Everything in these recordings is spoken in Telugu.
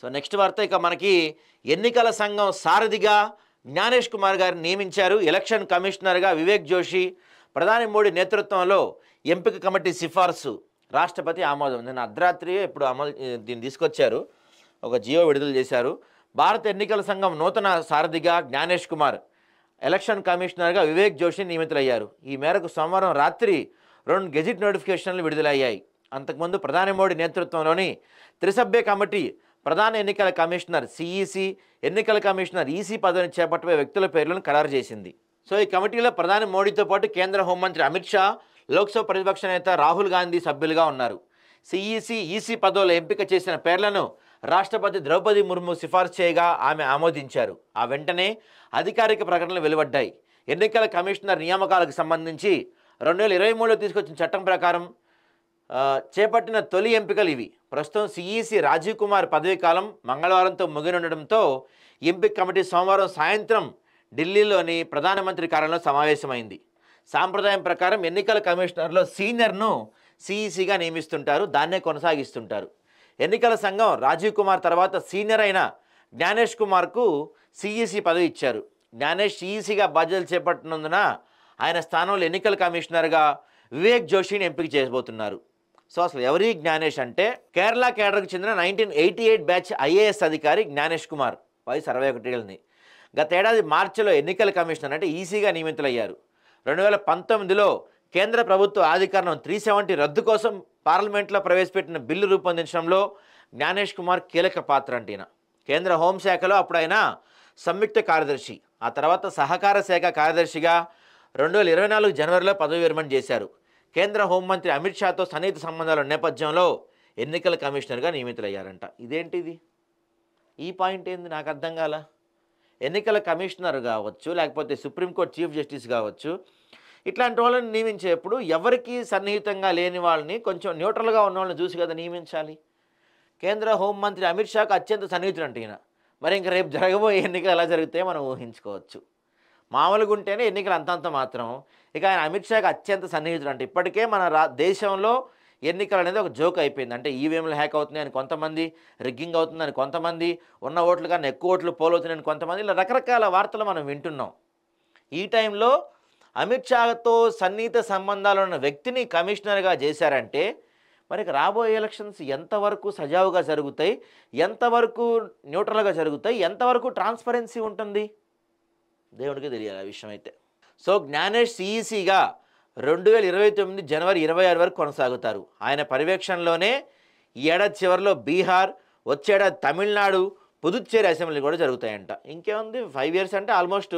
సో నెక్స్ట్ వార్త ఇక మనకి ఎన్నికల సంఘం సారథిగా జ్ఞానేష్ కుమార్ గారిని నియమించారు. ఎలక్షన్ కమిషనర్గా వివేక్ జోషి. ప్రధాని మోడీ నేతృత్వంలో ఎంపిక కమిటీ సిఫార్సు రాష్ట్రపతి ఆమోదం. నిన్న అర్ధరాత్రి ఇప్పుడు దీన్ని తీసుకొచ్చారు, ఒక జియో విడుదల చేశారు. భారత ఎన్నికల సంఘం నూతన సారథిగా జ్ఞానేష్ కుమార్, ఎలక్షన్ కమిషనర్గా వివేక్ జోషి నియమితులయ్యారు. ఈ మేరకు సోమవారం రాత్రి 2 గెజిట్ నోటిఫికేషన్లు విడుదలయ్యాయి. అంతకుముందు ప్రధాని మోడీ నేతృత్వంలోని త్రిసభ్య కమిటీ ప్రధాన ఎన్నికల కమిషనర్ సిఈసి, ఎన్నికల కమిషనర్ ఈసీ పదవిని చేపట్టబోయే వ్యక్తుల పేర్లను ఖరారు చేసింది. సో ఈ కమిటీలో ప్రధాని మోడీతో పాటు కేంద్ర హోంమంత్రి అమిత్ షా, లోక్సభ ప్రతిపక్ష నేత రాహుల్ గాంధీ సభ్యులుగా ఉన్నారు. సిఈసి, ఈసీ పదవుల ఎంపిక చేసిన పేర్లను రాష్ట్రపతి ద్రౌపది ముర్ము సిఫార్సు చేయగా ఆమె ఆమోదించారు. ఆ వెంటనే అధికారిక ప్రకటనలు వెలువడ్డాయి. ఎన్నికల కమిషనర్ నియామకాలకు సంబంధించి 2023లో తీసుకొచ్చిన చట్టం ప్రకారం చేపట్టిన తొలి ఎంపికలు ఇవి. ప్రస్తుతం సిఈసి రాజీవ్ కుమార్ పదవీ కాలం మంగళవారంతో ముగినుండడంతో ఎంపిక కమిటీ సోమవారం సాయంత్రం ఢిల్లీలోని ప్రధానమంత్రి కార్యాలయంలో సమావేశమైంది. సాంప్రదాయం ప్రకారం ఎన్నికల కమిషనర్లో సీనియర్ను సిఈసిగా నియమిస్తుంటారు, దాన్నే కొనసాగిస్తుంటారు. ఎన్నికల సంఘం రాజీవ్ కుమార్ తర్వాత సీనియర్ అయిన జ్ఞానేష్ కుమార్కు సిఈసి పదవి ఇచ్చారు. జ్ఞానేష్ సిఈసిగా బాధ్యతలు చేపట్టినందున ఆయన స్థానంలో ఎన్నికల కమిషనర్గా వివేక్ జోషిని ఎంపిక చేయబోతున్నారు. సో అసలు ఎవరి జ్ఞానేష్ అంటే కేరళ కేడర్కు చెందిన 1988 బ్యాచ్ ఐఏఎస్ అధికారి జ్ఞానేష్ కుమార్, వయసు 61 ఏళ్ళని. గతేడాది మార్చిలో ఎన్నికల కమిషనర్ అంటే ఈసీగా నియమితులయ్యారు. 2019లో కేంద్ర ప్రభుత్వ అధికారం 370 రద్దు కోసం పార్లమెంట్లో ప్రవేశపెట్టిన బిల్లు రూపొందించడంలో జ్ఞానేష్ కుమార్ కీలక పాత్ర అంటేన. కేంద్ర హోంశాఖలో అప్పుడు ఆయన సంయుక్త కార్యదర్శి, ఆ తర్వాత సహకార శాఖ కార్యదర్శిగా 2024 జనవరిలో పదవి విరమణ చేశారు. కేంద్ర హోంమంత్రి అమిత్ షాతో సన్నిహిత సంబంధాల నేపథ్యంలో ఎన్నికల కమిషనర్గా నియమితులయ్యారంట. ఇదేంటిది, ఈ పాయింట్ ఏంది నాకు అర్థం కాల. ఎన్నికల కమిషనర్ కావచ్చు, లేకపోతే సుప్రీంకోర్టు చీఫ్ జస్టిస్ కావచ్చు, ఇట్లాంటి వాళ్ళని నియమించేప్పుడు ఎవరికి సన్నిహితంగా లేని వాళ్ళని, కొంచెం న్యూట్రల్గా ఉన్న వాళ్ళని చూసి కదా నియమించాలి. కేంద్ర హోంమంత్రి అమిత్ షాకు అత్యంత సన్నిహితుడు అంటే ఈయన. మరి ఇంక రేపు జరగబోయే ఎన్నికలు ఎలా జరుగుతాయో మనం ఊహించుకోవచ్చు. మామూలుగా ఉంటేనే ఎన్నికలు అంతంత మాత్రం, ఇక ఆయన అమిత్ షాకి అత్యంత సన్నిహితుడు అంటే. ఇప్పటికే మన దేశంలో ఎన్నికలు అనేది ఒక జోక్ అయిపోయింది. అంటే ఈవీఎంలు హ్యాక్ అవుతున్నాయని కొంతమంది, రిగ్గింగ్ అవుతుందని కొంతమంది, ఉన్న ఓట్లు కన్నా ఎక్కువ ఓట్లు పోలవుతున్నాయని కొంతమంది, ఇలా రకరకాల వార్తలు మనం వింటున్నాం. ఈ టైంలో అమిత్ షాతో సన్నిహిత సంబంధాలు ఉన్న వ్యక్తిని కమిషనర్గా చేశారంటే మరి రాబోయే ఎలక్షన్స్ ఎంతవరకు సజావుగా జరుగుతాయి, ఎంతవరకు న్యూట్రల్గా జరుగుతాయి, ఎంతవరకు ట్రాన్స్పరెన్సీ ఉంటుంది, దేవుడికి తెలియాలి ఆ విషయం అయితే. సో జ్ఞానేష్ సిఈసిగా 2029 జనవరి 26 వరకు కొనసాగుతారు. ఆయన పర్యవేక్షణలోనే ఈ ఏడాది చివరిలో బీహార్, వచ్చేడాది తమిళనాడు, పుదుచ్చేరి అసెంబ్లీ కూడా జరుగుతాయంట. ఇంకేముంది, 5 ఇయర్స్ అంటే ఆల్మోస్ట్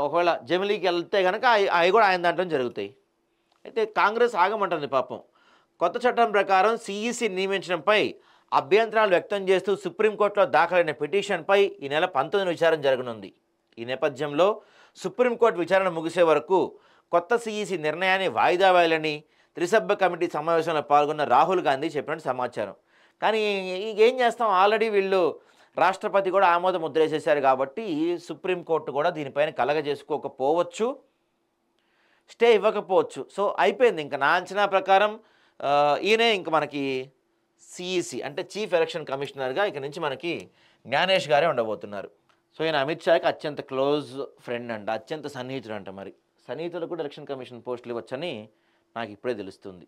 ఒకవేళ జమిలీకి వెళ్తే కనుక అవి కూడా ఆయన దాంట్లో జరుగుతాయి. అయితే కాంగ్రెస్ ఆగమంటుంది పాపం. కొత్త చట్టం ప్రకారం సిఈసి నియమించడంపై అభ్యంతరాలు వ్యక్తం చేస్తూ సుప్రీంకోర్టులో దాఖలైన పిటిషన్పై ఈ నెల 19 విచారణ జరగనుంది. ఈ నేపథ్యంలో సుప్రీంకోర్టు విచారణ ముగిసే వరకు కొత్త సిఈసి నిర్ణయాన్ని వాయిదా వేయాలని త్రిసభ్య కమిటీ సమావేశంలో పాల్గొన్న రాహుల్ గాంధీ చెప్పినట్టు సమాచారం. కానీ ఏం చేస్తాం, ఆల్రెడీ వీళ్ళు రాష్ట్రపతి కూడా ఆమోద ముద్ర వేసేశారు కాబట్టి సుప్రీంకోర్టు కూడా దీనిపైన కలగజేసుకోకపోవచ్చు, స్టే ఇవ్వకపోవచ్చు. సో అయిపోయింది. ఇంకా నా అంచనా ప్రకారం ఈయనే ఇంక మనకి సిఈసి అంటే చీఫ్ ఎలక్షన్ కమిషనర్గా ఇక నుంచి మనకి జ్ఞానేష్ గారే ఉండబోతున్నారు. సో ఈయన అమిత్ షాకి అత్యంత క్లోజ్ ఫ్రెండ్ అంట, అత్యంత సన్నిహితుడు అంట. మరి సన్నిహితుడు కూడా ఎలక్షన్ కమిషన్ పోస్టులు ఇవ్వచ్చని నాకు ఇప్పుడే తెలుస్తుంది.